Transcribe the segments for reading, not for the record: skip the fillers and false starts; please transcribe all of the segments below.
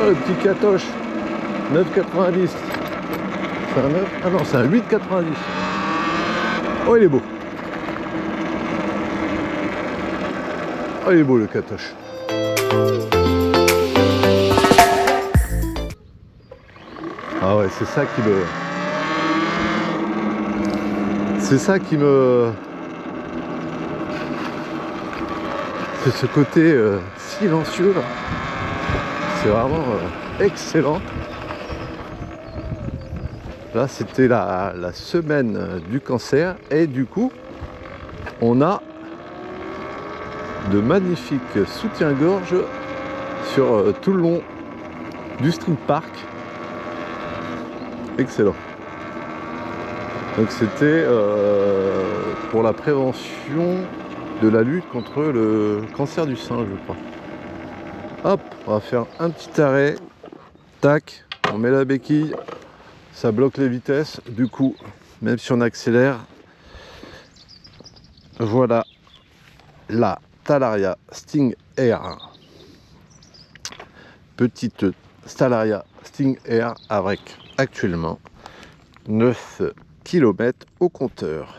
Oh, le petit catoche, 9,90. C'est un 9? Ah non, c'est un 8,90. Oh, il est beau. Oh, il est beau le catoche. Ah ouais, c'est ça qui me... C'est ça qui me... C'est ce côté silencieux là. C'est vraiment excellent. Là, c'était la semaine du cancer. Et du coup, on a de magnifiques soutiens-gorge sur tout le long du street park. Excellent. Donc c'était pour la prévention de la lutte contre le cancer du sein, je crois. Hop, on va faire un petit arrêt. Tac, on met la béquille. Ça bloque les vitesses. Du coup, même si on accélère, voilà la Talaria Sting Air. Petite Talaria Sting Air avec actuellement 9 km au compteur.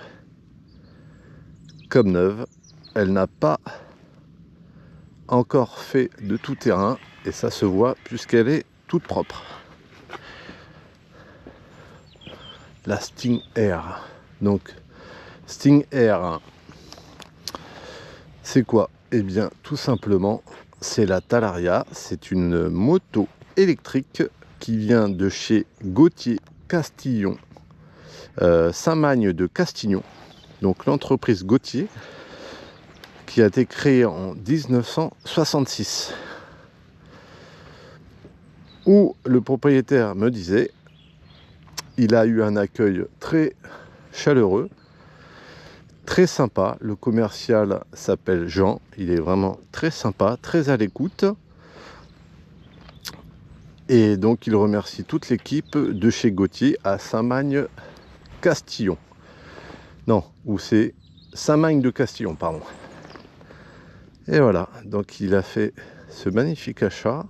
Comme neuve, elle n'a pas encore fait de tout terrain et ça se voit puisqu'elle est toute propre. La Sting Air. Donc Sting Air, c'est quoi? Eh bien tout simplement c'est la Talaria, c'est une moto électrique qui vient de chez Gauthier Castillon, Saint-Magne de Castignon, donc l'entreprise Gauthier qui a été créée en 1966, où le propriétaire me disait il a eu un accueil très chaleureux, très sympa. Le commercial s'appelle Jean, il est vraiment très sympa, très à l'écoute. Et donc il remercie toute l'équipe de chez Gauthier à Saint-Magne-Castillon. Non, ou c'est Saint-Magne de Castillon, pardon. Et voilà, donc il a fait ce magnifique achat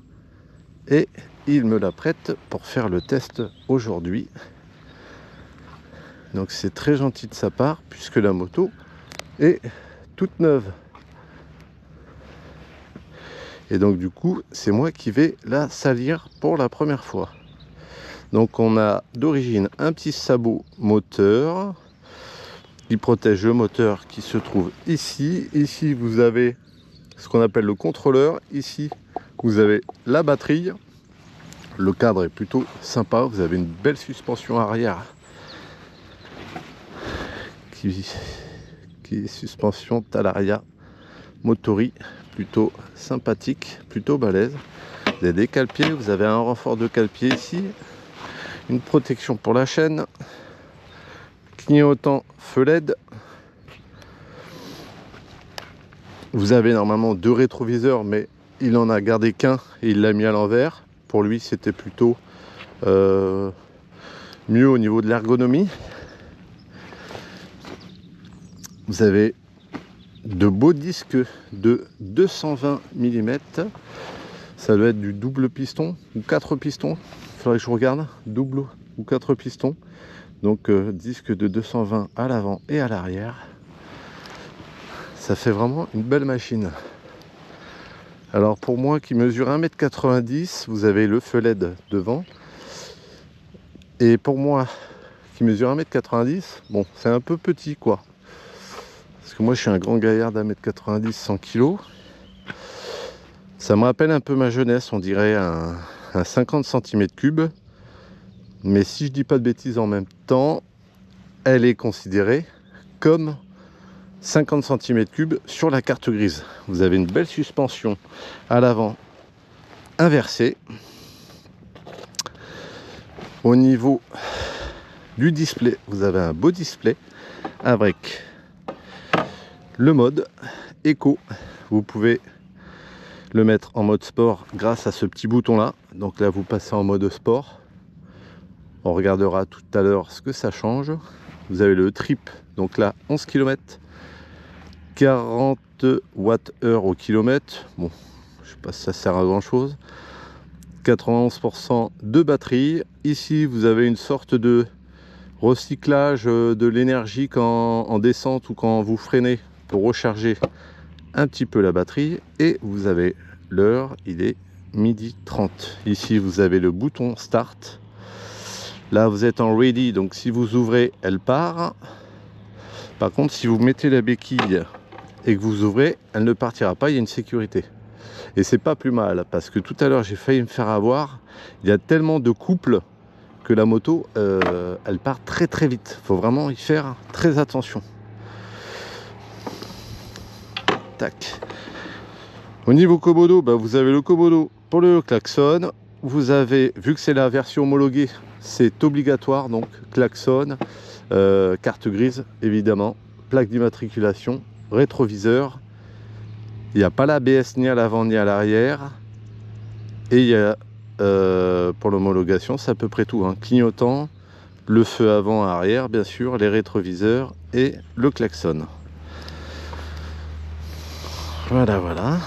et il me la prête pour faire le test aujourd'hui. Donc c'est très gentil de sa part puisque la moto est toute neuve. Et donc du coup, c'est moi qui vais la salir pour la première fois. Donc on a d'origine un petit sabot moteur qui protège le moteur qui se trouve ici. Ici vous avez ce qu'on appelle le contrôleur. Ici vous avez la batterie. Le cadre est plutôt sympa. Vous avez une belle suspension arrière qui est suspension Talaria Motori, plutôt sympathique, plutôt balèze. Vous avez des cale-pieds, vous avez un renfort de cale-pied ici, une protection pour la chaîne, clignotant feu LED. Vous avez normalement 2 rétroviseurs, mais il en a gardé qu'un et il l'a mis à l'envers. Pour lui, c'était plutôt mieux au niveau de l'ergonomie. Vous avez de beaux disques de 220 mm. Ça doit être du double piston ou 4 pistons. Il faudrait que je regarde. Double ou 4 pistons. Donc disque de 220 à l'avant et à l'arrière. Ça fait vraiment une belle machine. Alors pour moi qui mesure 1,90 m, vous avez le feu LED devant. Et pour moi qui mesure 1,90 m, bon, c'est un peu petit quoi. Parce que moi je suis un grand gaillard d'1,90 m, 100 kg. Ça me rappelle un peu ma jeunesse, on dirait un 50 cm3. Mais si je dis pas de bêtises en même temps, elle est considérée comme 50 cm3 sur la carte grise. Vous avez une belle suspension à l'avant inversée. Au niveau du display, vous avez un beau display avec le mode éco. Vous pouvez le mettre en mode sport grâce à ce petit bouton là. Donc là vous passez en mode sport. On regardera tout à l'heure ce que ça change. Vous avez le trip, donc là 11 km, 40 Wh au kilomètre. Bon, je sais pas si ça sert à grand chose. 91% de batterie. Ici vous avez une sorte de recyclage de l'énergie en descente ou quand vous freinez pour recharger un petit peu la batterie. Et vous avez l'heure, il est 12h30. Ici vous avez le bouton start. Là vous êtes en ready, donc si vous ouvrez elle part. Par contre si vous mettez la béquille et que vous ouvrez, elle ne partira pas, il y a une sécurité. Et c'est pas plus mal parce que tout à l'heure j'ai failli me faire avoir. Il y a tellement de couples que la moto elle part très très vite. Faut vraiment y faire très attention. Tac. Au niveau Komodo, bah, vous avez le Komodo pour le klaxon. Vous avez, vu que c'est la version homologuée, c'est obligatoire, donc klaxon, carte grise évidemment, plaque d'immatriculation, rétroviseur. Il n'y a pas l'ABS ni à l'avant ni à l'arrière. Et il y a pour l'homologation, c'est à peu près tout, hein. Clignotant, le feu avant arrière bien sûr, les rétroviseurs et le klaxon. Voilà, voilà.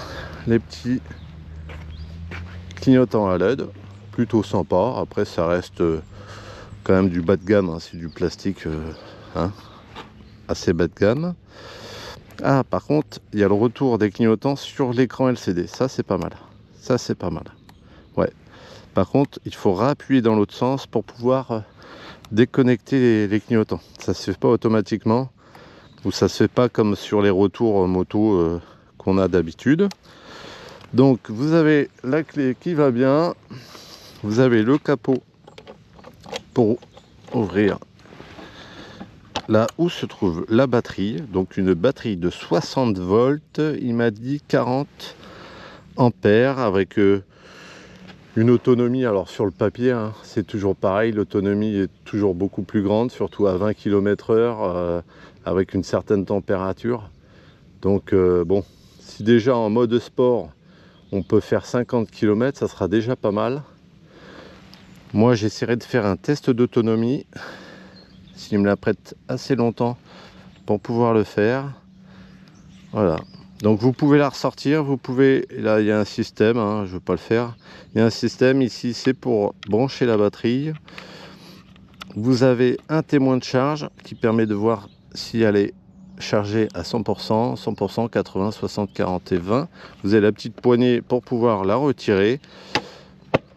Les petits clignotants à LED, plutôt sympa. Après ça reste quand même du bas de gamme, hein. C'est du plastique hein, assez bas de gamme. Ah par contre il y a le retour des clignotants sur l'écran LCD, ça c'est pas mal, ça c'est pas mal. Ouais, par contre il faut réappuyer dans l'autre sens pour pouvoir déconnecter les clignotants. Ça se fait pas automatiquement, ou ça se fait pas comme sur les retours moto qu'on a d'habitude. Donc vous avez la clé qui va bien, vous avez le capot pour ouvrir là où se trouve la batterie, donc une batterie de 60 volts, il m'a dit 40 ampères avec une autonomie, alors sur le papier hein, c'est toujours pareil, l'autonomie est toujours beaucoup plus grande, surtout à 20 km/h avec une certaine température. Donc bon, si déjà en mode sport on peut faire 50 km, ça sera déjà pas mal. Moi j'essaierai de faire un test d'autonomie s'il me la prête assez longtemps pour pouvoir le faire. Voilà, donc vous pouvez la ressortir, vous pouvez, là il y a un système, hein, je ne veux pas le faire, il y a un système ici, c'est pour brancher la batterie. Vous avez un témoin de charge qui permet de voir si elle est chargée à 100%, 100%, 80, 60, 40 et 20. Vous avez la petite poignée pour pouvoir la retirer.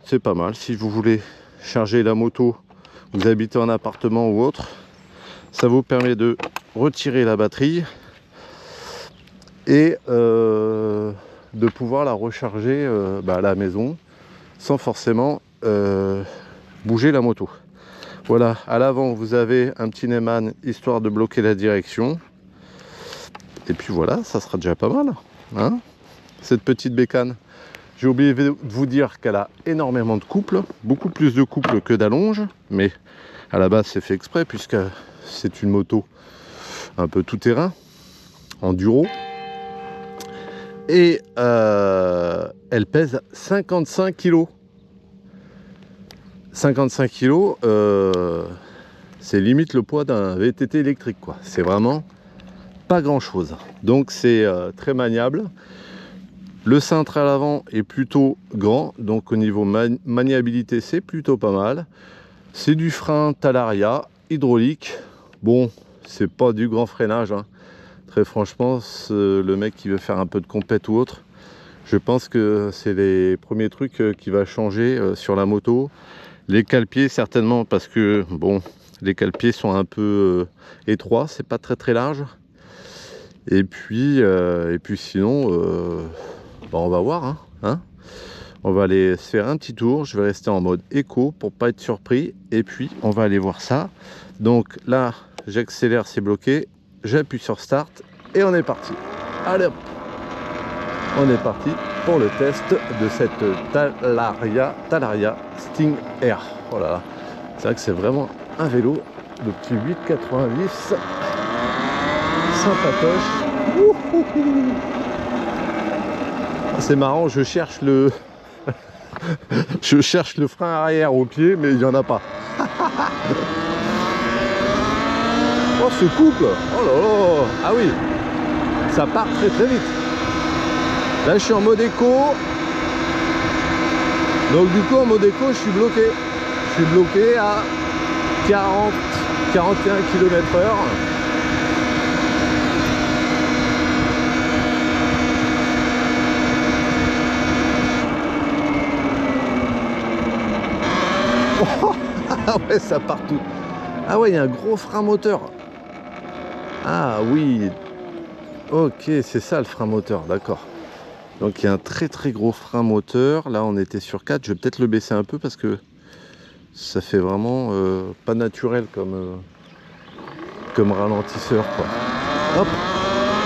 C'est pas mal. Si vous voulez charger la moto, vous habitez en appartement ou autre, ça vous permet de retirer la batterie et de pouvoir la recharger à la maison sans forcément bouger la moto. Voilà, à l'avant vous avez un petit Neyman histoire de bloquer la direction. Et puis voilà, ça sera déjà pas mal, hein, cette petite bécane. J'ai oublié de vous dire qu'elle a énormément de couples, beaucoup plus de couples que d'allonges, mais à la base c'est fait exprès puisque c'est une moto un peu tout terrain, enduro. Et elle pèse 55 kg. 55 kg, c'est limite le poids d'un VTT électrique, quoi. C'est vraiment pas grand chose, donc c'est très maniable. Le cintre à l'avant est plutôt grand, donc au niveau maniabilité c'est plutôt pas mal. C'est du frein Talaria hydraulique. Bon, c'est pas du grand freinage, hein. Très franchement, le mec qui veut faire un peu de compète ou autre, je pense que c'est les premiers trucs qui va changer sur la moto. Les cale-pieds certainement, parce que bon, les cale-pieds sont un peu étroits, c'est pas très très large. Et puis sinon, on va voir, hein. On va aller se faire un petit tour. Je vais rester en mode éco pour pas être surpris. Et puis on va aller voir ça. Donc là, j'accélère, c'est bloqué. J'appuie sur start et on est parti. Allez hop, on est parti pour le test de cette Talaria Sting Air. Voilà, c'est vrai que c'est vraiment un vélo. Le petit 890 sympatoche. C'est marrant, je cherche le frein arrière au pied, mais il n'y en a pas. Oh, ce couple, oh là là, ah oui, ça part très très vite. Là je suis en mode éco, Donc du coup en mode éco je suis bloqué. Je suis bloqué à 41 km/h. Ah ouais, ça part tout. Ah ouais, il y a un gros frein moteur. Ah oui. Ok, c'est ça le frein moteur, d'accord. Donc il y a un très très gros frein moteur. Là on était sur 4. Je vais peut-être le baisser un peu parce que ça fait vraiment pas naturel comme ralentisseur quoi. Hop.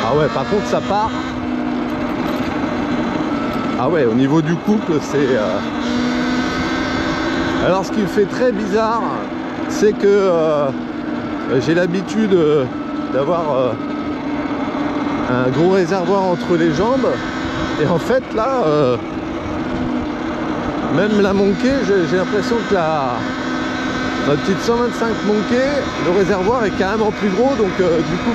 Ah ouais, par contre ça part. Ah ouais, au niveau du couple c'est... Alors ce qui me fait très bizarre, c'est que j'ai l'habitude d'avoir un gros réservoir entre les jambes. Et en fait là, même la Monkey, j'ai l'impression que la petite 125 Monkey, le réservoir est carrément plus gros. Donc du coup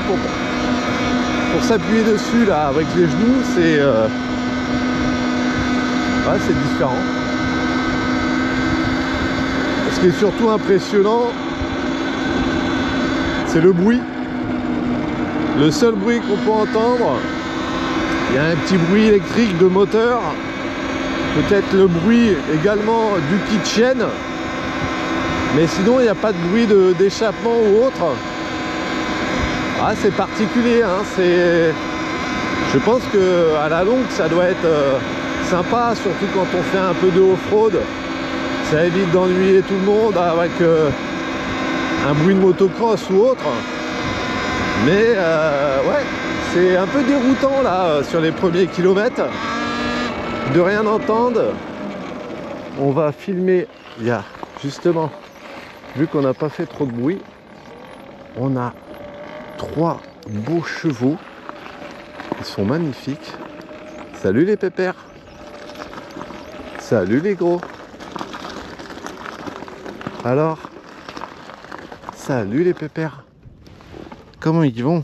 pour s'appuyer dessus là avec les genoux, c'est ouais, c'est différent. Ce qui est surtout impressionnant, c'est le bruit. Le seul bruit qu'on peut entendre, il y a un petit bruit électrique de moteur, peut-être le bruit également du kitchen, mais sinon il n'y a pas de bruit d'échappement ou autre. Ah, c'est particulier, hein, je pense que à la longue ça doit être sympa, surtout quand on fait un peu de off-road. Ça évite d'ennuyer tout le monde avec un bruit de motocross ou autre. Mais ouais, c'est un peu déroutant là sur les premiers kilomètres de rien entendre. On va filmer, il y a justement, vu qu'on n'a pas fait trop de bruit, on a 3 beaux chevaux. Ils sont magnifiques. Salut les pépères. Salut les gros. Alors, salut les pépères. Comment ils vont?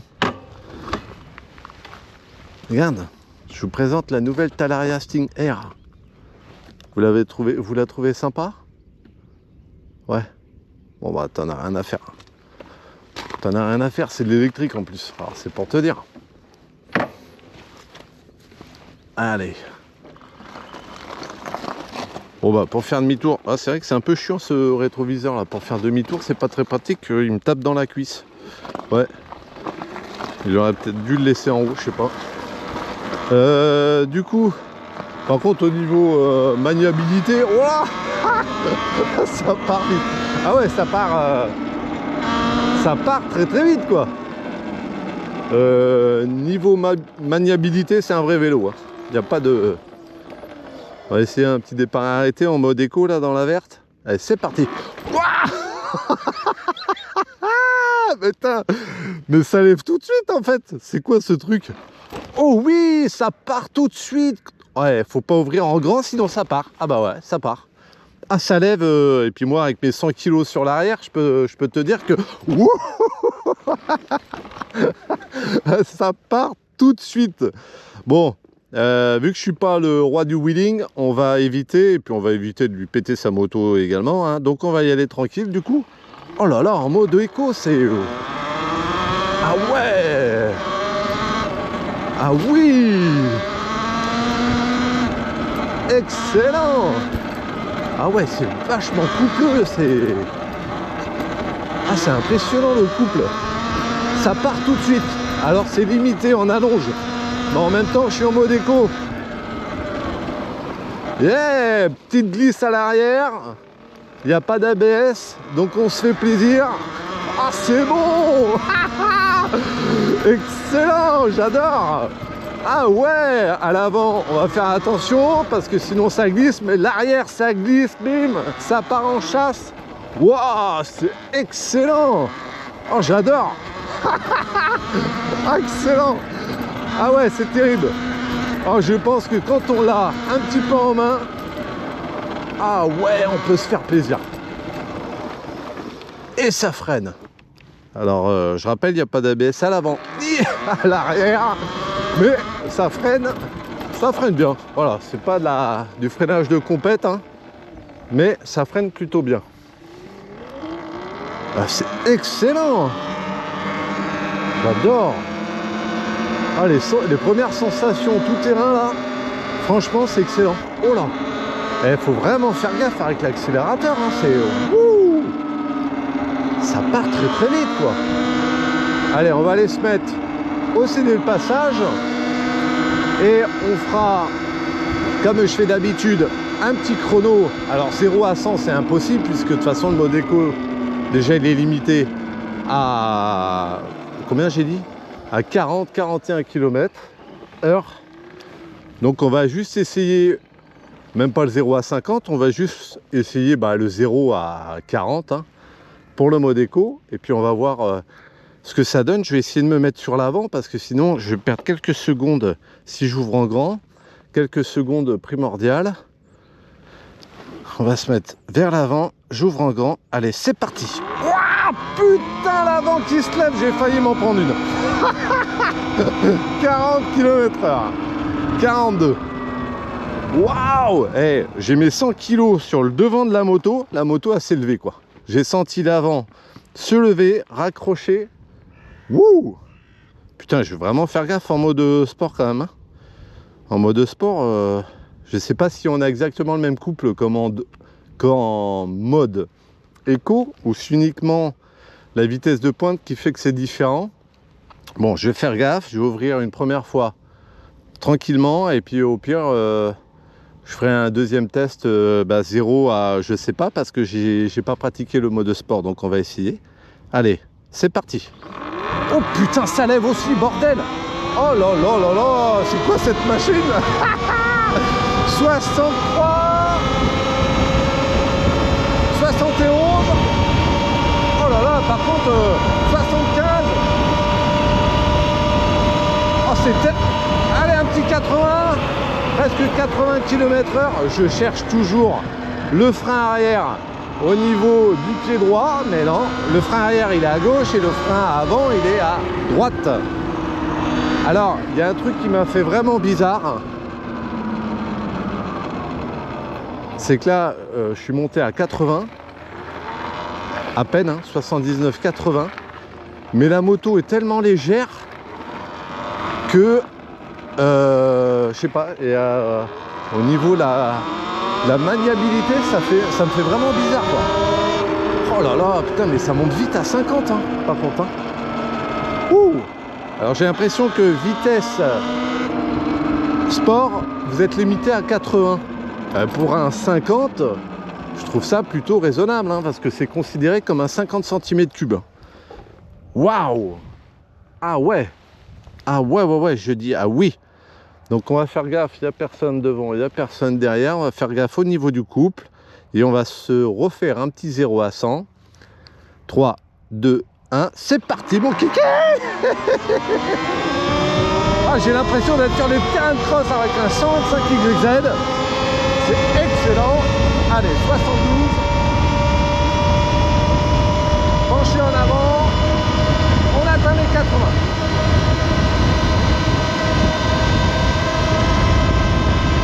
Regarde, je vous présente la nouvelle Talaria Sting Air. Vous la trouvez sympa? Ouais. Bon bah t'en as rien à faire. T'en as rien à faire, c'est de l'électrique en plus. Alors c'est pour te dire. Allez. Bon bah pour faire demi-tour, ah, c'est vrai que c'est un peu chiant ce rétroviseur là, pour faire demi-tour c'est pas très pratique, il me tape dans la cuisse. Ouais. Il aurait peut-être dû le laisser en haut, je sais pas. Du coup, par contre au niveau maniabilité, oh ça part vite. Ah ouais, ça part très très vite quoi. Niveau maniabilité, c'est un vrai vélo. Il n'y a pas de... On va essayer un petit départ arrêté en mode éco là dans la verte. Allez, c'est parti. Putain, mais ça lève tout de suite en fait. C'est quoi ce truc? Oh oui, ça part tout de suite. Ouais, faut pas ouvrir en grand sinon ça part. Ah bah ouais, ça part. Ah, ça lève. Et puis moi avec mes 100 kg sur l'arrière, je peux te dire que ça part tout de suite. Bon. Vu que je suis pas le roi du wheeling, on va éviter, et puis on va éviter de lui péter sa moto également, hein, donc on va y aller tranquille du coup. Oh là là, en mode éco, c'est... Ah ouais! Ah oui! Excellent! Ah ouais, c'est vachement coupleux, c'est... Ah, c'est impressionnant le couple. Ça part tout de suite. Alors c'est limité en allonge. Mais en même temps, je suis en mode éco. Yeah! Petite glisse à l'arrière. Il n'y a pas d'ABS. Donc on se fait plaisir. Ah, c'est bon! Excellent! J'adore! Ah ouais! À l'avant, on va faire attention parce que sinon ça glisse. Mais l'arrière, ça glisse. Bim! Ça part en chasse. Waouh! C'est excellent! Oh, j'adore! Excellent! Ah ouais, c'est terrible. Oh, je pense que quand on l'a un petit peu en main, ah ouais, on peut se faire plaisir. Et ça freine. Alors, je rappelle, il n'y a pas d'ABS à l'avant ni à l'arrière, mais ça freine bien. Voilà, c'est pas du freinage de compète, hein. mais ça freine plutôt bien. Ah, c'est excellent. J'adore. Ah, les premières sensations tout terrain là, franchement c'est excellent. Oh là, il faut vraiment faire gaffe avec l'accélérateur, hein. C'est... Ouh, ça part très très vite quoi. Allez, on va aller se mettre au CD le passage et on fera, comme je fais d'habitude, un petit chrono. Alors 0 à 100 c'est impossible puisque de toute façon le mode éco déjà il est limité à combien j'ai dit, à 40-41 km/h. Donc on va juste essayer, même pas le 0 à 50, on va juste essayer le 0 à 40 hein, pour le mode éco, et puis on va voir ce que ça donne. Je vais essayer de me mettre sur l'avant parce que sinon je vais perdre quelques secondes si j'ouvre en grand, quelques secondes primordiales. On va se mettre vers l'avant, j'ouvre en grand, allez c'est parti. Ouah, putain, l'avant qui se lève, j'ai failli m'en prendre une. 40 km/h, 42. Waouh, hey, j'ai mes 100 kg sur le devant de la moto a s'est levée quoi. J'ai senti l'avant se lever, raccrocher. Wouh, putain, je vais vraiment faire gaffe en mode sport quand même, hein. En mode sport, je sais pas si on a exactement le même couple qu'en mode éco, ou c'est uniquement la vitesse de pointe qui fait que c'est différent. Bon, je vais faire gaffe, je vais ouvrir une première fois tranquillement, et puis au pire, je ferai un deuxième test 0 à je sais pas, parce que j'ai pas pratiqué le mode sport, donc on va essayer. Allez, c'est parti. Oh putain, ça lève aussi, bordel. Oh là là là là, c'est quoi cette machine? 63, 71. Oh là là, par contre 75. Oh c'était... Allez, un petit 80, presque 80 km/h. Je cherche toujours le frein arrière au niveau du pied droit, mais non, le frein arrière il est à gauche et le frein avant il est à droite. Alors, il y a un truc qui m'a fait vraiment bizarre. C'est que là, je suis monté à 80. À peine, hein, 79-80. Mais la moto est tellement légère que, je sais pas, et, au niveau de la maniabilité, ça me fait vraiment bizarre, quoi. Oh là là, putain, mais ça monte vite à 50, hein, par contre. Hein. Ouh. Alors j'ai l'impression que vitesse sport, vous êtes limité à 80. Pour un 50, je trouve ça plutôt raisonnable, hein, parce que c'est considéré comme un 50 cm3. Waouh! Ah ouais! Ah ouais, je dis ah oui! Donc on va faire gaffe, il n'y a personne devant, il n'y a personne derrière. On va faire gaffe au niveau du couple. Et on va se refaire un petit 0 à 100. 3, 2, 1, c'est parti mon kiki. Ah, j'ai l'impression d'être sur les terrains de cross avec un 125 YZ. C'est excellent. Allez, 72. Penché en avant. On atteint les 80.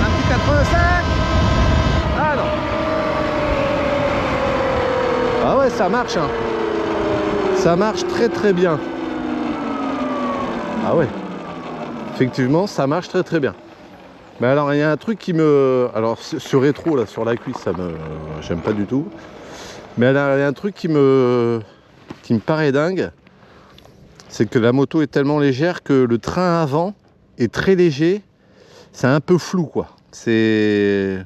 Un petit 85. Ah non. Ah ouais, ça marche, hein. Ça marche très très bien. Ah ouais. Effectivement, ça marche très très bien. Mais alors, il y a un truc qui me... Alors, ce rétro, là, sur la cuisse, ça me... J'aime pas du tout. Mais alors, il y a un truc qui me paraît dingue. C'est que la moto est tellement légère que le train avant est très léger. C'est un peu flou, quoi. C'est...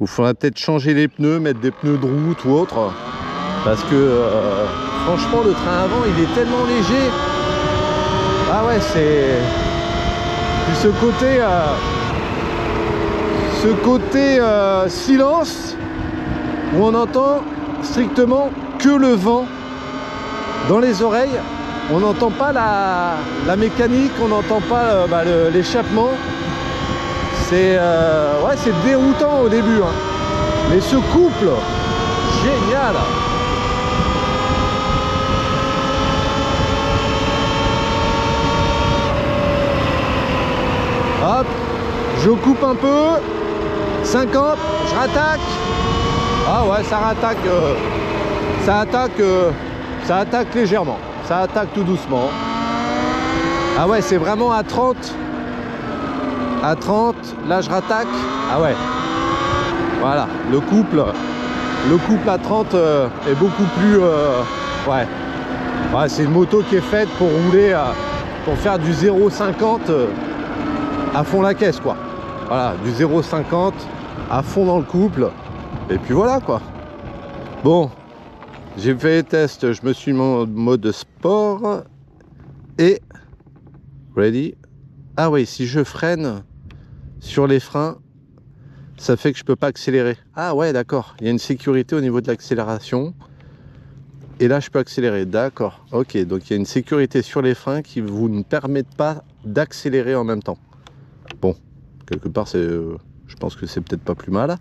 Il faudra peut-être changer les pneus, mettre des pneus de route ou autre. Parce que, franchement, le train avant, il est tellement léger. Ah ouais, c'est... Puis ce côté silence où on entend strictement que le vent dans les oreilles. On n'entend pas la mécanique, on n'entend pas l'échappement. C'est ouais, c'est déroutant au début, hein. Mais ce couple, génial. Hop, je coupe un peu, 50, je rattaque, Ah ouais, ça attaque légèrement. Ça attaque tout doucement. Ah ouais, c'est vraiment à 30. À 30, là je rattaque. Ah ouais. Voilà, le couple à 30 est beaucoup plus... ouais. Ouais, c'est une moto qui est faite pour rouler, pour faire du 0,50 à fond la caisse, quoi. Voilà, du 0,50 à fond dans le couple. Et puis voilà, quoi. Bon, j'ai fait les tests, je me suis mis en mode sport. Et... Ready? Ah oui, si je freine sur les freins, ça fait que je peux pas accélérer. Ah ouais, d'accord. Il y a une sécurité au niveau de l'accélération. Et là, je peux accélérer. D'accord. Ok, donc il y a une sécurité sur les freins qui vous ne permettent pas d'accélérer en même temps. Bon, quelque part, je pense que c'est peut-être pas plus mal.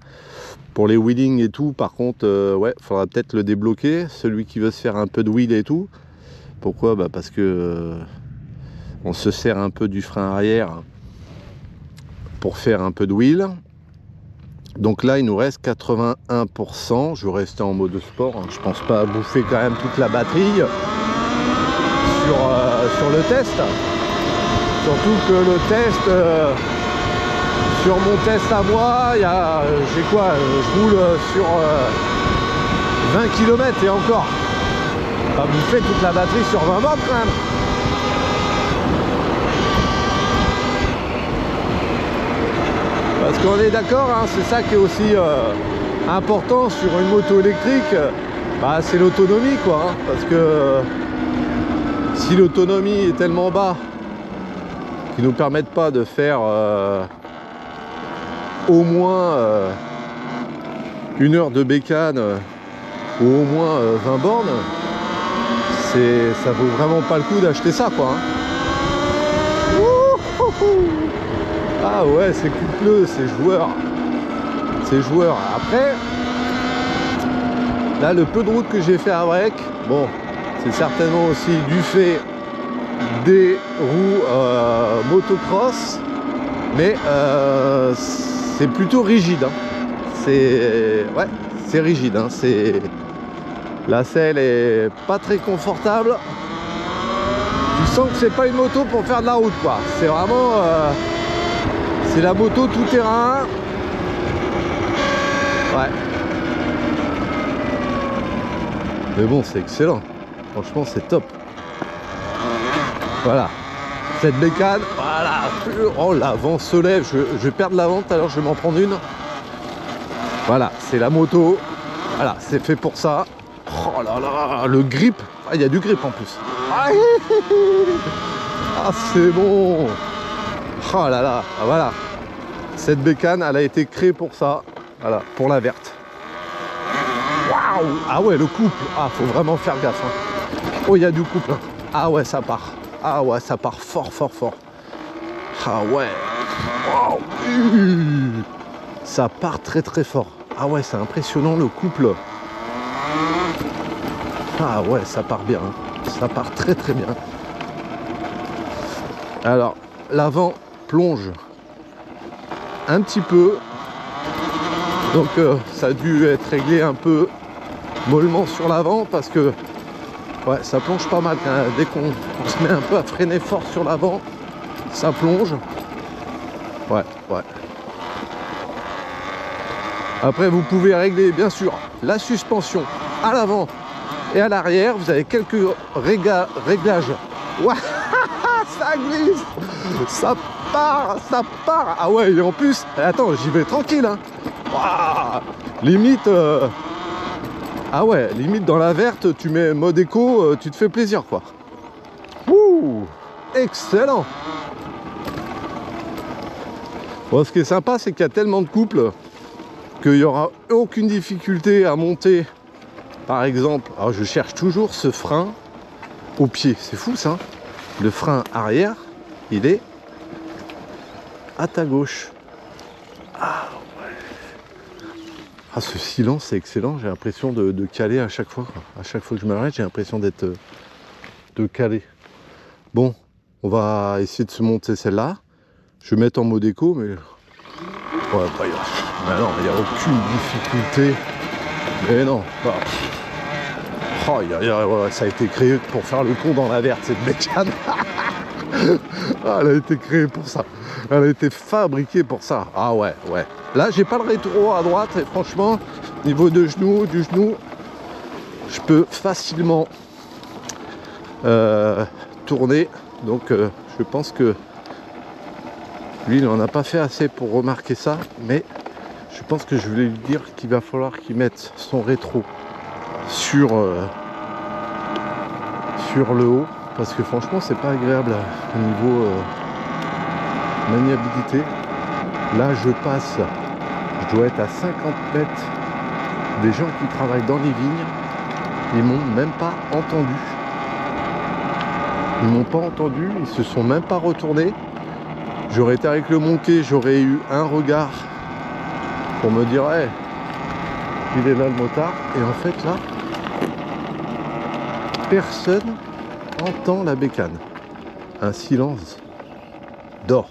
Pour les wheeling et tout, par contre, ouais, faudra peut-être le débloquer. Celui qui veut se faire un peu de wheel et tout. Pourquoi? Bah parce que on se sert un peu du frein arrière pour faire un peu de wheel. Donc là, il nous reste 81%. Je vais rester en mode sport. Je pense pas bouffer quand même toute la batterie sur le test. Surtout que le test, sur mon test à moi, j'ai quoi? Je roule sur 20 km et encore. Pas bouffer toute la batterie sur 20 bornes quand même. Parce qu'on est d'accord, hein, c'est ça qui est aussi important sur une moto électrique, bah, c'est l'autonomie, quoi. Hein, parce que si l'autonomie est tellement bas qu'ils ne nous permettent pas de faire au moins 1 heure de bécane ou au moins 20 bornes, ça vaut vraiment pas le coup d'acheter ça, quoi. Hein. Ah ouais, c'est coupleux, c'est joueur. C'est joueur. Après, là, le peu de route que j'ai fait à break, bon, c'est certainement aussi du fait des roues motocross, mais c'est plutôt rigide. Hein. Ouais, c'est rigide. Hein. La selle est pas très confortable. Tu sens que c'est pas une moto pour faire de la route, quoi. C'est vraiment... c'est la moto tout terrain. Ouais. Mais bon, c'est excellent. Franchement, c'est top. Voilà. Cette bécane, voilà. Oh, l'avant se lève. Je vais perdre l'avant, tout à l'heure, je vais m'en prendre une. Voilà, c'est la moto. Voilà, c'est fait pour ça. Oh là là, le grip. Ah, il y a du grip en plus. Ah, c'est bon. Oh là là, ah, voilà. Cette bécane, elle a été créée pour ça. Voilà, pour la verte. Waouh! Ah ouais, le couple. Ah, faut vraiment faire gaffe. Hein. Oh, il y a du couple. Ah ouais, ça part. Ah ouais, ça part fort, fort, fort. Ah ouais. Wow. Ça part très, très fort. Ah ouais, c'est impressionnant le couple. Ah ouais, ça part bien. Hein. Ça part très, très bien. Alors, l'avant plonge un petit peu. Donc ça a dû être réglé un peu mollement sur l'avant parce que ouais, ça plonge pas mal. Hein. Dès qu'on se met un peu à freiner fort sur l'avant, ça plonge. Ouais, ouais. Après, vous pouvez régler bien sûr la suspension à l'avant et à l'arrière. Vous avez quelques réglages. Ouais, ça glisse, ça part, ça part. Ah ouais, et en plus, attends, j'y vais tranquille. Hein. Wow. Limite, ah ouais, limite dans la verte, tu mets mode éco, tu te fais plaisir, quoi. Ouh, excellent. Bon, ce qui est sympa, c'est qu'il y a tellement de couples qu'il n'y aura aucune difficulté à monter. Par exemple, alors je cherche toujours ce frein au pied. C'est fou ça. Le frein arrière, il est à ta gauche. Ah ouais. Ah, ce silence, c'est excellent. J'ai l'impression de caler à chaque fois. Quoi. À chaque fois que je m'arrête, j'ai l'impression d'être de caler. Bon, on va essayer de se monter celle-là. Je vais mettre en mode éco, mais ouais, bah, non, il n'y a aucune difficulté Mais non. Bah. Oh, ouais, ça a été créé pour faire le con dans la verte, cette bécane. Ah, elle a été créée pour ça. Elle a été fabriquée pour ça. Ah ouais, ouais. Là, j'ai pas le rétro à droite et franchement, niveau du genou, je peux facilement tourner. Donc, je pense que lui, il n'en a pas fait assez pour remarquer ça. Mais je pense que je voulais lui dire qu'il va falloir qu'il mette son rétro sur le haut. Parce que franchement, c'est pas agréable au niveau maniabilité. Là, je passe, je dois être à 50 mètres des gens qui travaillent dans les vignes. Ils m'ont même pas entendu. Ils m'ont pas entendu, ils se sont même pas retournés. J'aurais été avec le monquet, j'aurais eu un regard pour me dire hey, il est là le motard. Et en fait là, personne entend la bécane. Un silence d'or.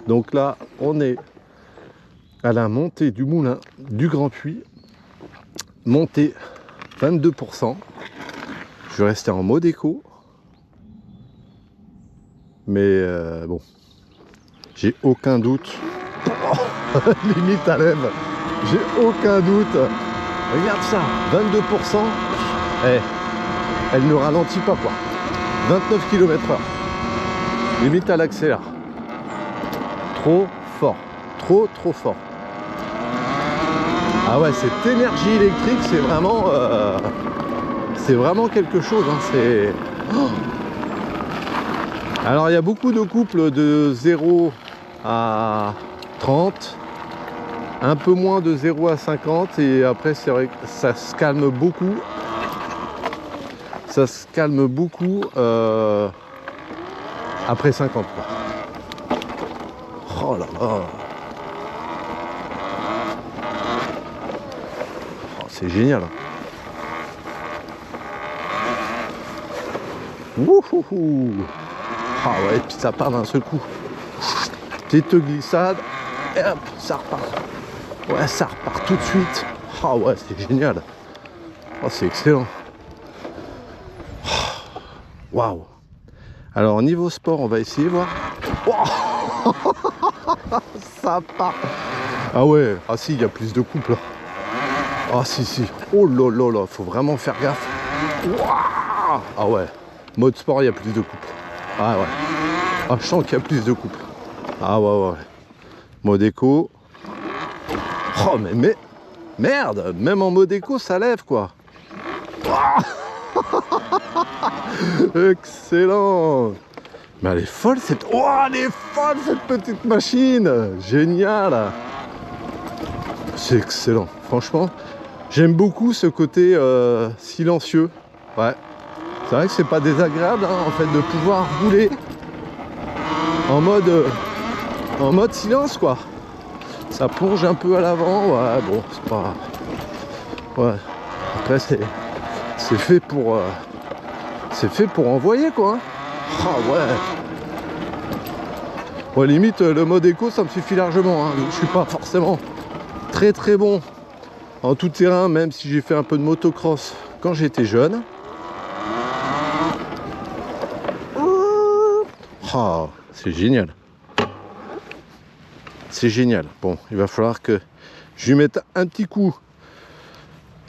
Donc là, on est à la montée du moulin du Grand Puy. Montée 22%. Je vais rester en mode éco. Mais bon, j'ai aucun doute. Oh, limite à lèvres. J'ai aucun doute. Regarde ça, 22%. Eh, elle ne ralentit pas quoi. 29 km/h. Limite à l'accélère. Trop fort. Trop fort. Ah ouais, cette énergie électrique, c'est vraiment quelque chose. Hein. C'est... Oh. Alors il y a beaucoup de couples de 0 à 30, un peu moins de 0 à 50 et après c'est vrai que ça se calme beaucoup. Ça se calme beaucoup après 50 quoi. Oh là là. Oh, c'est génial. Wouhouhou. Ah ouais, et puis ça part d'un seul coup. Petite glissade, et hop, ça repart. Ouais, ça repart tout de suite. Ah ouais, c'est génial. Oh, c'est excellent. Waouh. Alors, niveau sport, on va essayer de voir. Wow. Ça part. Ah ouais, ah si, il y a plus de couples. Ah si. Oh là là là, faut vraiment faire gaffe. Wow. Ah ouais, mode sport, il y a plus de couples. Ah ouais. Ah, je sens qu'il y a plus de couples. Ah ouais. Mode éco. Oh mais merde, même en mode éco, ça lève quoi. Excellent. Mais elle est folle cette... Oh, elle est folle cette petite machine. Génial. C'est excellent. Franchement, j'aime beaucoup ce côté silencieux. Ouais. C'est vrai que c'est pas désagréable hein, en fait de pouvoir rouler en mode silence quoi. Ça plonge un peu à l'avant. Ouais bon c'est pas. Ouais. Après c'est fait pour envoyer quoi. Ah ouais. Ouais limite le mode éco ça me suffit largement. Hein. Je suis pas forcément très bon en tout terrain même si j'ai fait un peu de motocross quand j'étais jeune. Oh, c'est génial. C'est génial. Bon, il va falloir que je lui mette un petit coup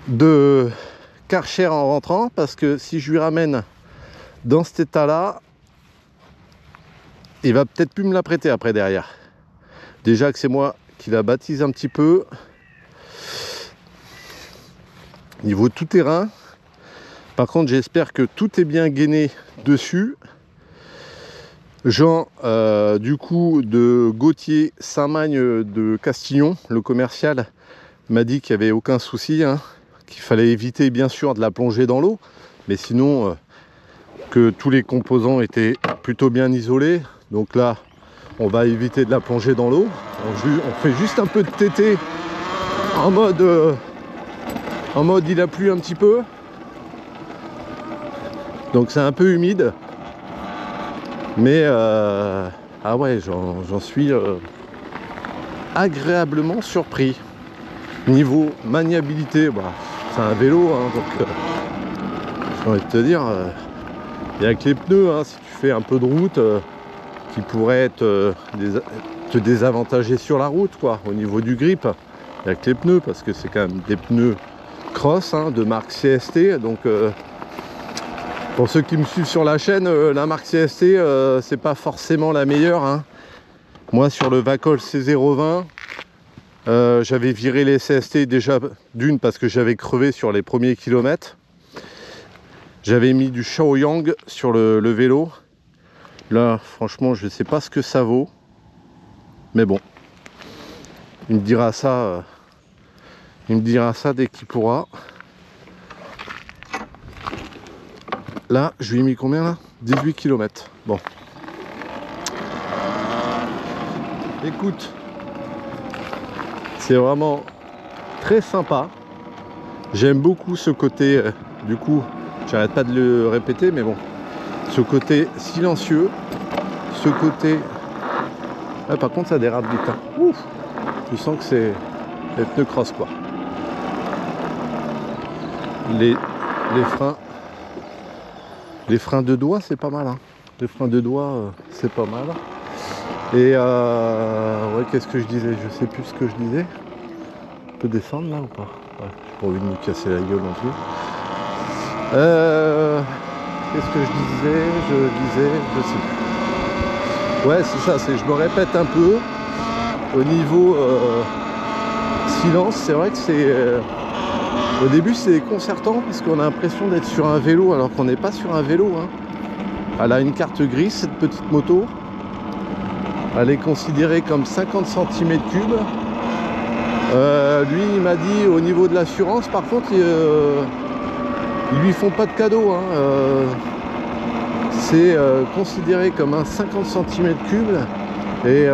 de Karcher en rentrant parce que si je lui ramène dans cet état-là, il va peut-être plus me la prêter après derrière. Déjà que c'est moi qui la baptise un petit peu. Niveau tout terrain. Par contre, j'espère que tout est bien gainé dessus. Jean, du coup, de Gauthier Saint-Magne de Castillon, le commercial, m'a dit qu'il n'y avait aucun souci, hein, qu'il fallait éviter bien sûr de la plonger dans l'eau, mais sinon que tous les composants étaient plutôt bien isolés. Donc là, on va éviter de la plonger dans l'eau. On fait juste un peu de tété en mode il a plu un petit peu. Donc c'est un peu humide. Mais ah ouais, j'en suis agréablement surpris. Niveau maniabilité, bah, c'est un vélo, hein, donc j'ai envie de te dire, il n'y a que les pneus, hein, si tu fais un peu de route, qui pourraient te désavantager sur la route, quoi, au niveau du grip. Il n'y a que les pneus, parce que c'est quand même des pneus cross, hein, de marque CST, donc pour ceux qui me suivent sur la chaîne, la marque CST, c'est pas forcément la meilleure, hein. Moi, sur le Vacol C020, j'avais viré les CST déjà d'une parce que j'avais crevé sur les premiers kilomètres. J'avais mis du Shaoyang sur le vélo. Là, franchement, je ne sais pas ce que ça vaut. Mais bon, il me dira ça dès qu'il pourra. Là, je lui ai mis combien là? 18 km. Bon. Écoute, c'est vraiment très sympa. J'aime beaucoup ce côté, du coup, j'arrête pas de le répéter, mais bon, ce côté silencieux, ce côté... Ah, par contre, ça dérape vite. Hein. Ouf, tu sens que c'est les pneus cross, quoi. Les freins de doigts, c'est pas mal. Hein. Les freins de doigts, c'est pas mal. Et ouais, qu'est-ce que je disais? Je sais plus ce que je disais. On peut descendre là ou pas? Ouais, j'ai pas envie de me casser la gueule non plus. Qu'est-ce que je disais? Je sais plus. Ouais, c'est ça, je me répète un peu. Au niveau silence, c'est vrai que c'est... au début, c'est déconcertant parce qu'on a l'impression d'être sur un vélo alors qu'on n'est pas sur un vélo. Hein. Elle a une carte grise, cette petite moto. Elle est considérée comme 50 cm3. Lui, il m'a dit au niveau de l'assurance, par contre, ils lui font pas de cadeau. Hein. C'est considéré comme un 50 cm3 et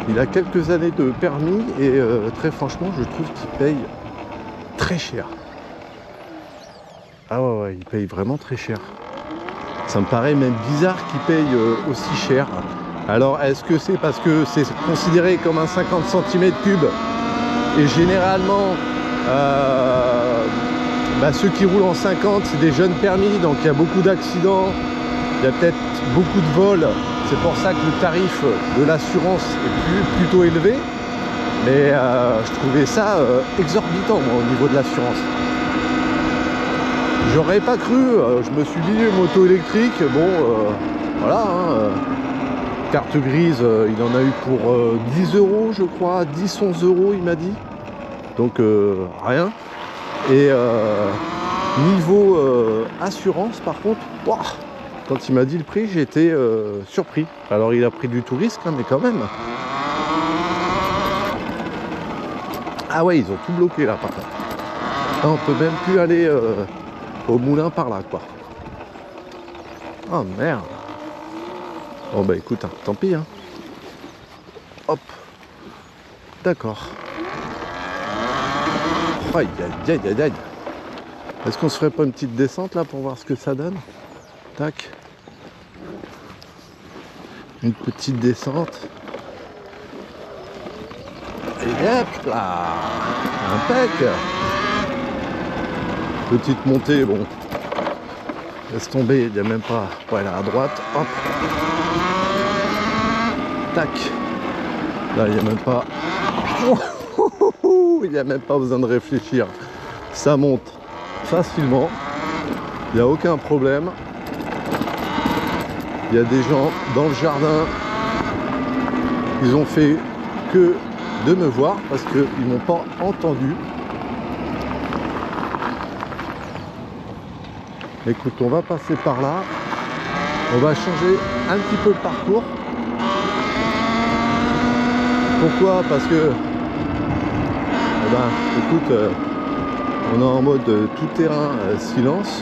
il a quelques années de permis et très franchement, je trouve qu'il paye très cher. Ah ouais, il paye vraiment très cher. Ça me paraît même bizarre qu'il paye aussi cher. Alors, est-ce que c'est parce que c'est considéré comme un 50 cm3 et généralement, ceux qui roulent en 50, c'est des jeunes permis, donc il y a beaucoup d'accidents, il y a peut-être beaucoup de vols. C'est pour ça que le tarif de l'assurance est plutôt élevé. Mais je trouvais ça exorbitant, moi, au niveau de l'assurance. J'aurais pas cru, je me suis dit, moto électrique, bon, voilà, hein, carte grise, il en a eu pour 10 €, je crois, 10-11 € il m'a dit, donc rien. Et niveau assurance, par contre, wow, quand il m'a dit le prix, j'ai été surpris. Alors il a pris du tout risque, hein, mais quand même. Ah ouais, ils ont tout bloqué là, par contre. Ah, on peut même plus aller au moulin par là, quoi. Oh merde. Bon bah écoute, hein, tant pis. Hein. Hop. D'accord. Aïe aïe aïe aïe. Est-ce qu'on se ferait pas une petite descente là pour voir ce que ça donne? Tac. Une petite descente. Et hop là. Impec. Petite montée, bon. Laisse tomber, il n'y a même pas. Ouais, là à droite, hop. Tac. Là, il n'y a même pas. Il n'y a même pas besoin de réfléchir. Ça monte facilement. Il n'y a aucun problème. Il y a des gens dans le jardin. Ils ont fait que de me voir parce qu'ils ne m'ont pas entendu. Écoute, on va passer par là. On va changer un petit peu le parcours. Pourquoi? Parce que, écoute, on est en mode tout terrain silence.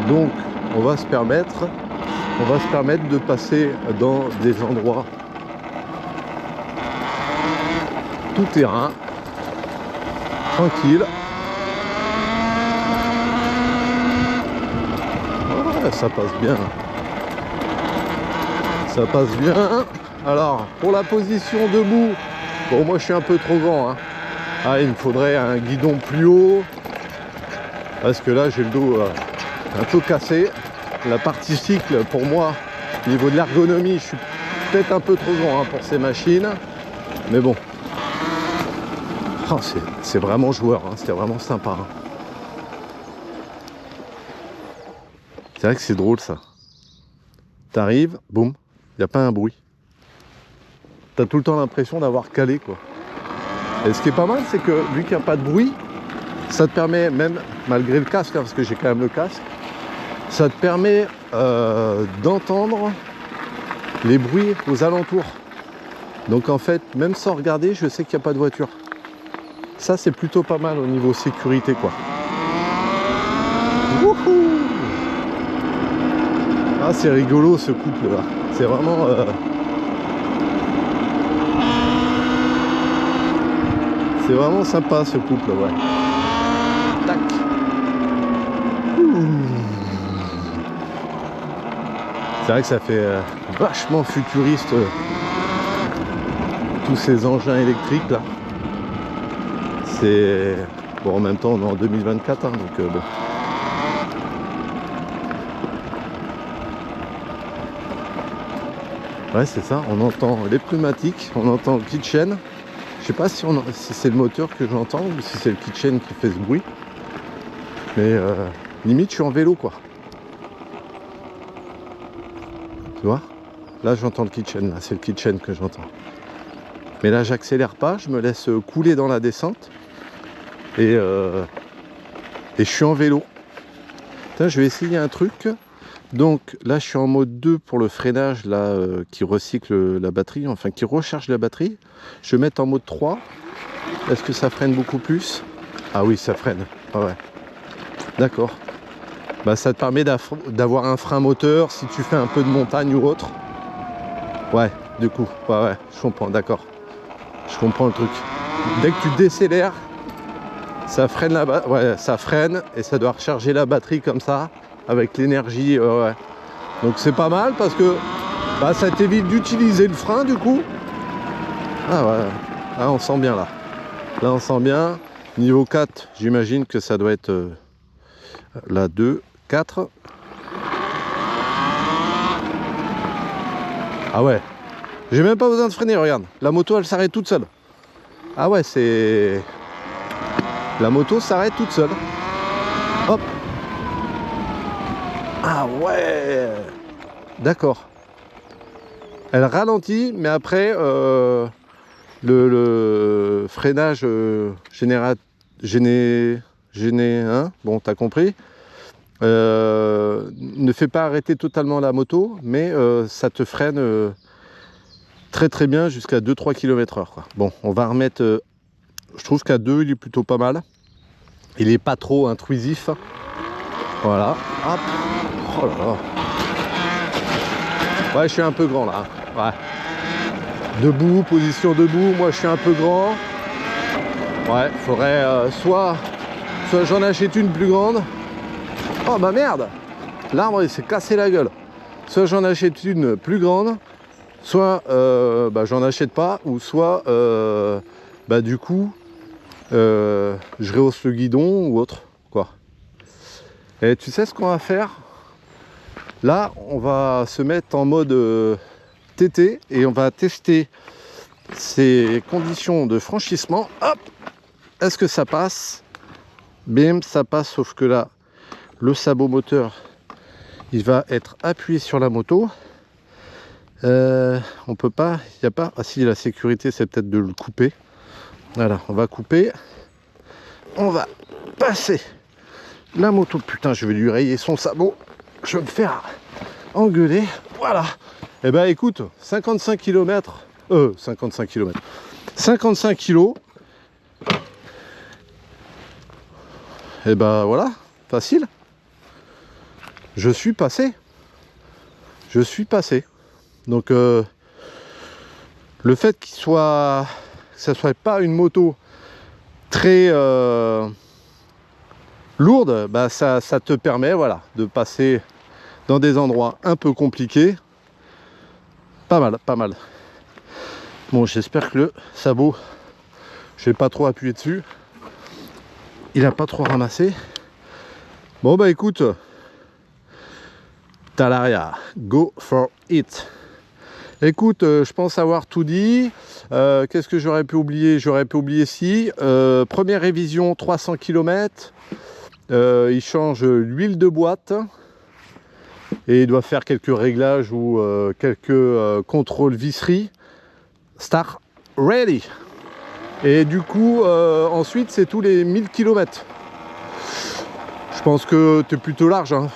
Donc, on va se permettre de passer dans des endroits tout terrain, tranquille. Ça passe bien. Ça passe bien. Alors, pour la position debout, bon, moi je suis un peu trop grand. Hein. Ah, il me faudrait un guidon plus haut. Parce que là, j'ai le dos un peu cassé. La partie cycle, pour moi, au niveau de l'ergonomie, je suis peut-être un peu trop grand pour ces machines. Mais bon. Oh, c'est vraiment joueur, hein. C'est vraiment sympa. Hein. C'est vrai que c'est drôle ça. T'arrives, boum, il n'y a pas un bruit. T'as tout le temps l'impression d'avoir calé quoi. Et ce qui est pas mal, c'est que vu qu'il n'y a pas de bruit, ça te permet, même malgré le casque, hein, parce que j'ai quand même le casque, ça te permet d'entendre les bruits aux alentours. Donc en fait, même sans regarder, je sais qu'il n'y a pas de voiture. Ça, c'est plutôt pas mal au niveau sécurité quoi. Wouhou! Ah, c'est rigolo ce couple là. C'est vraiment... C'est vraiment sympa ce couple, ouais. Tac. C'est vrai que ça fait vachement futuriste tous ces engins électriques là. C'est... Bon, en même temps, on est en 2024, hein, donc bon. Ouais, c'est ça, on entend les pneumatiques, on entend le kitchen. Je sais pas si c'est le moteur que j'entends ou si c'est le kitchen qui fait ce bruit. Mais limite, je suis en vélo, quoi. Tu vois? Là, j'entends le kitchen, là, c'est le kitchen que j'entends. Mais là, j'accélère pas, je me laisse couler dans la descente. Et je suis en vélo. Putain, je vais essayer un truc. Donc là, je suis en mode 2 pour le freinage là, qui recycle la batterie, enfin qui recharge la batterie. Je vais mettre en mode 3. Est-ce que ça freine beaucoup plus? Ah oui, ça freine. Ah ouais. D'accord. Bah, ça te permet d'avoir un frein moteur si tu fais un peu de montagne ou autre. Ouais, du coup. Ouais, je comprends, d'accord. Je comprends le truc. Dès que tu décélères, ça freine ouais, ça freine et ça doit recharger la batterie comme ça. Avec l'énergie, ouais. Donc c'est pas mal parce que bah, ça t'évite d'utiliser le frein du coup. Ah ouais, ah, on sent bien là. Là on sent bien. Niveau 4, j'imagine que ça doit être la 2, 4. Ah ouais, j'ai même pas besoin de freiner, regarde. La moto elle s'arrête toute seule. Ah ouais, c'est... La moto s'arrête toute seule. Hop. Ah ouais, d'accord. Elle ralentit, mais après le freinage hein, bon, t'as compris, ne fait pas arrêter totalement la moto, mais ça te freine très très bien jusqu'à 2-3 km/h. Bon, on va remettre. Je trouve qu'à 2, il est plutôt pas mal. Il est pas trop intrusif. Voilà. Hop. Oh là là. Ouais, je suis un peu grand là. Ouais. Debout, position debout. Moi, je suis un peu grand. Ouais, faudrait soit j'en achète une plus grande. Oh bah merde. L'arbre, il s'est cassé la gueule. Soit j'en achète une plus grande, soit bah, j'en achète pas, ou soit bah du coup je rehausse le guidon ou autre quoi. Et tu sais ce qu'on va faire? Là, on va se mettre en mode TT et on va tester ces conditions de franchissement. Hop, est-ce que ça passe? Bim, ça passe, sauf que là, le sabot moteur, il va être appuyé sur la moto. On peut pas, il n'y a pas. Ah si, la sécurité, c'est peut-être de le couper. Voilà, on va couper. On va passer la moto. Putain, je vais lui rayer son sabot. Je vais me faire engueuler. Voilà. Et ben écoute, 55 km. 55 km. 55 kg. Et ben voilà, facile. Je suis passé. Je suis passé. Donc le fait que ça soit pas une moto très lourde, bah ça te permet voilà, de passer dans des endroits un peu compliqués. Pas mal, pas mal. Bon, j'espère que le sabot J'ai pas trop appuyé dessus. Il a pas trop ramassé. Bon bah écoute, Talaria, go for it. Écoute, je pense avoir tout dit. Qu'est-ce que j'aurais pu oublier? J'aurais pu oublier si. Première révision, 300 km. Il change l'huile de boîte. Et il doit faire quelques réglages ou quelques contrôles visserie. Start ready. Et du coup, ensuite, c'est tous les 1000 km. Je pense que tu es plutôt large. Hein.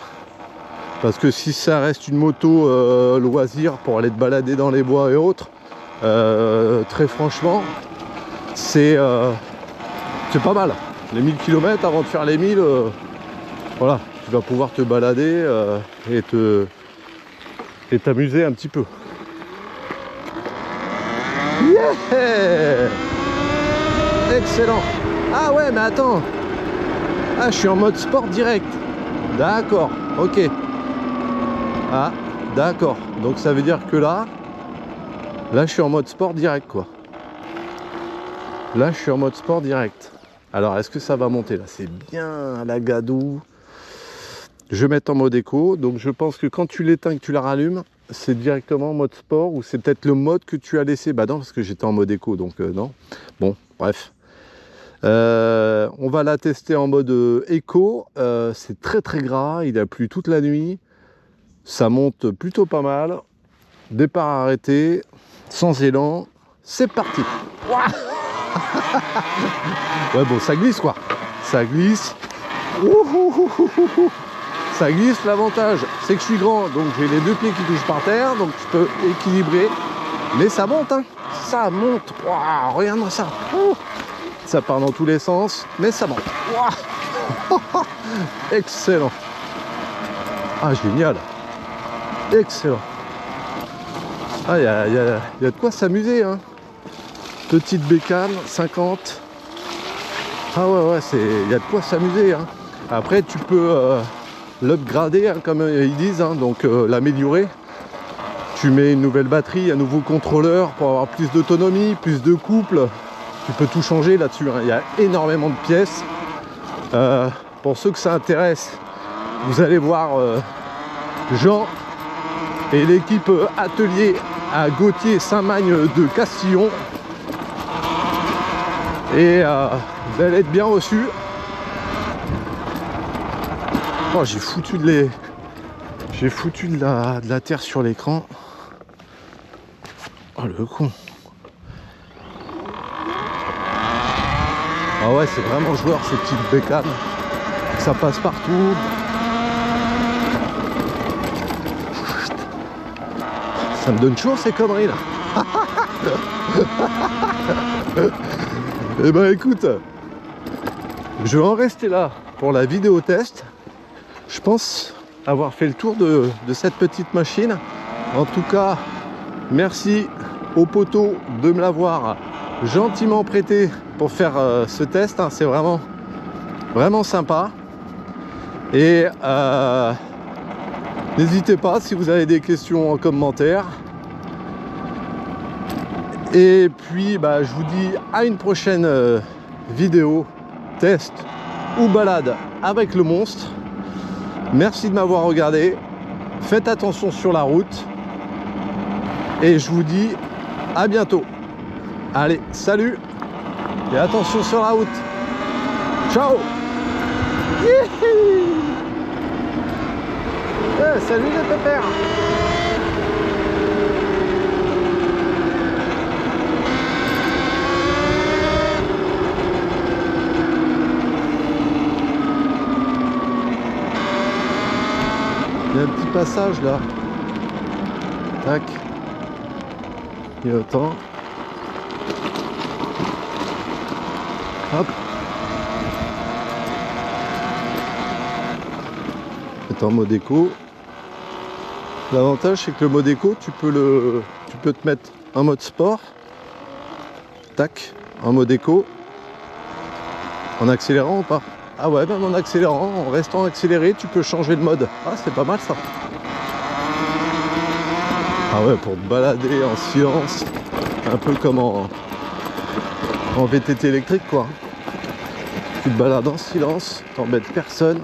Parce que si ça reste une moto loisir pour aller te balader dans les bois et autres, très franchement, c'est pas mal. Les 1000 km avant de faire les 1000, voilà, tu vas pouvoir te balader et t'amuser un petit peu. Yeah! Excellent. Ah ouais, mais attends. Ah, je suis en mode sport direct. D'accord, ok. Ah, d'accord. Donc ça veut dire que là, je suis en mode sport direct, quoi. Là, je suis en mode sport direct. Alors, est-ce que ça va monter là? C'est bien à la gadoue. Je vais mettre en mode éco. Donc, je pense que quand tu l'éteins et que tu la rallumes, c'est directement en mode sport ou c'est peut-être le mode que tu as laissé. Bah non, parce que j'étais en mode éco, donc non. Bon, bref. On va la tester en mode éco. C'est très très gras. Il a plu toute la nuit. Ça monte plutôt pas mal. Départ arrêté. Sans élan. C'est parti. Ouais, bon, ça glisse quoi. Ça glisse. Ça glisse. L'avantage, c'est que je suis grand, donc j'ai les deux pieds qui touchent par terre, donc je peux équilibrer. Mais ça monte, hein. Ça monte. Wow, regarde-moi ça. Ça part dans tous les sens, mais ça monte. Wow. Excellent. Ah, génial. Excellent. Ah, il y a de quoi s'amuser, hein. Petite bécane, 50. Ah ouais, il y a de quoi s'amuser, hein. Après, tu peux l'upgrader, hein, comme ils disent, hein, donc l'améliorer. Tu mets une nouvelle batterie, un nouveau contrôleur pour avoir plus d'autonomie, plus de couple. Tu peux tout changer là-dessus, hein. Il y a énormément de pièces. Pour ceux que ça intéresse, vous allez voir Jean et l'équipe atelier à Gauthier Saint-Magne de Castillon. Et vous allez être bien reçus. Oh, j'ai foutu de la terre sur l'écran. Oh le con. Ah ouais, c'est vraiment joueur ces petites bécanes. Ça passe partout. Ça me donne chaud ces conneries là. Eh ben écoute, je vais en rester là pour la vidéo test. Je pense avoir fait le tour de cette petite machine. En tout cas, merci au poteau de me l'avoir gentiment prêté pour faire ce test, hein. C'est vraiment sympa. Et n'hésitez pas si vous avez des questions en commentaire. Et puis bah, je vous dis à une prochaine vidéo test ou balade avec le monstre. Merci de m'avoir regardé. Faites attention sur la route. Et je vous dis à bientôt. Allez, salut. Et attention sur la route. Ciao. Salut les pépères. Il y a un petit passage là. Tac. Et attends. Hop. C'est en mode éco. L'avantage c'est que le mode éco, tu peux te mettre en mode sport. Tac. En mode éco. En accélérant ou pas? Ah ouais, même en accélérant, en restant accéléré, tu peux changer de mode. Ah, c'est pas mal ça. Ah ouais, pour te balader en silence, un peu comme En VTT électrique quoi. Tu te balades en silence, t'embêtes personne.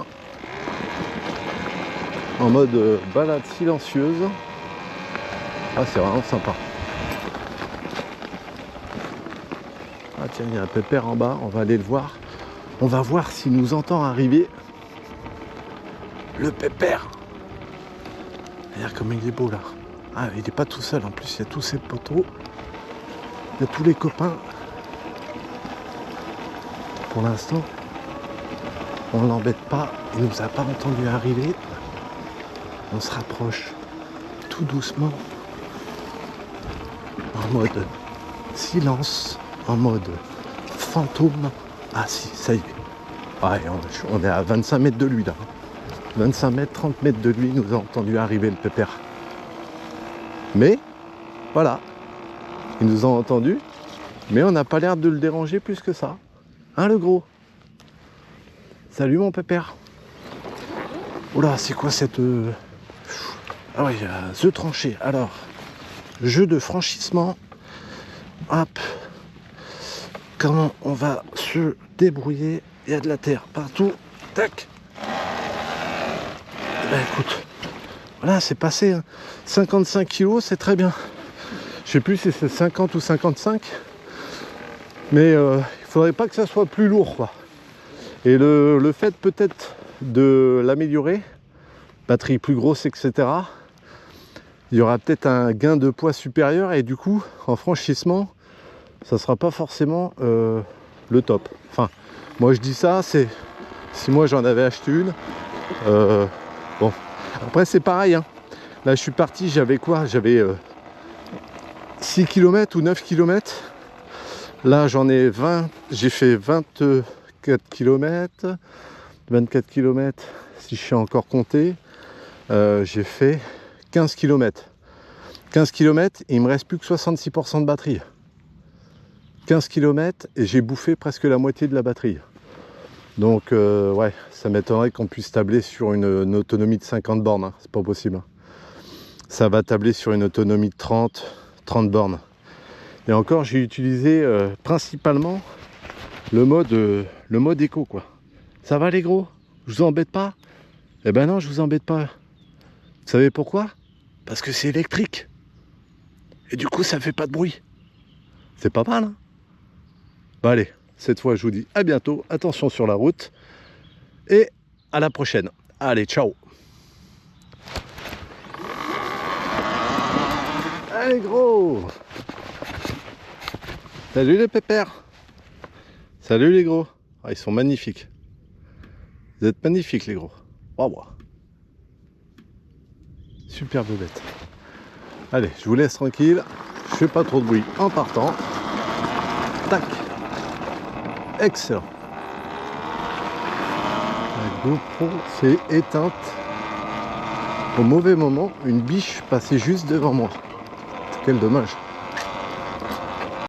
En mode balade silencieuse. Ah, c'est vraiment sympa. Ah tiens, il y a un pépère en bas, on va aller le voir. On va voir s'il nous entend arriver. Le pépère. Regarde comme il est beau là. Ah, il n'est pas tout seul, en plus il y a tous ses poteaux. Il y a tous les copains. Pour l'instant, on ne l'embête pas. Il ne nous a pas entendu arriver. On se rapproche tout doucement. En mode silence. En mode fantôme. Ah si, ça y est. Ouais, on est à 25 mètres de lui là. 25 mètres, 30 mètres de lui, il nous a entendu arriver le pépère. Mais, voilà. Il nous a entendu. Mais on n'a pas l'air de le déranger plus que ça. Hein le gros? Salut mon pépère. Oula, c'est quoi cette... Ah oui, The Tranchée. Alors, jeu de franchissement. Hop. Comment on va se débrouiller? Il y a de la terre partout. Tac. Ben écoute, voilà, c'est passé. Hein. 55 kilos, c'est très bien. Je sais plus si c'est 50 ou 55. Mais il faudrait pas que ça soit plus lourd, quoi. Et le fait peut-être de l'améliorer, batterie plus grosse, etc., il y aura peut-être un gain de poids supérieur et du coup, en franchissement, ça sera pas forcément le top. Enfin, moi je dis ça, c'est si moi j'en avais acheté une. Bon, après c'est pareil. Hein. Là je suis parti, j'avais quoi? J'avais 6 km ou 9 km. Là j'en ai 20, j'ai fait 24 km. 24 km si je suis encore compté. J'ai fait 15 km. 15 km et il me reste plus que 66% de batterie. 15 km et j'ai bouffé presque la moitié de la batterie. Donc ouais, ça m'étonnerait qu'on puisse tabler sur une autonomie de 50 bornes. Hein. C'est pas possible. Hein. Ça va tabler sur une autonomie de 30 bornes. Et encore, j'ai utilisé principalement le mode éco, quoi. Ça va les gros? Je vous embête pas? Eh ben non, je vous embête pas. Vous savez pourquoi? Parce que c'est électrique. Et du coup, ça fait pas de bruit. C'est pas mal, hein? Bah allez, cette fois, je vous dis à bientôt. Attention sur la route. Et à la prochaine. Allez, ciao! Allez, gros! Salut les pépères! Salut les gros! Ah, ils sont magnifiques. Vous êtes magnifiques, les gros. Waouh! Superbe bête. Allez, je vous laisse tranquille. Je fais pas trop de bruit en partant. Tac. Excellent. La GoPro s'est éteinte au mauvais moment. Une biche passait juste devant moi. Quel dommage.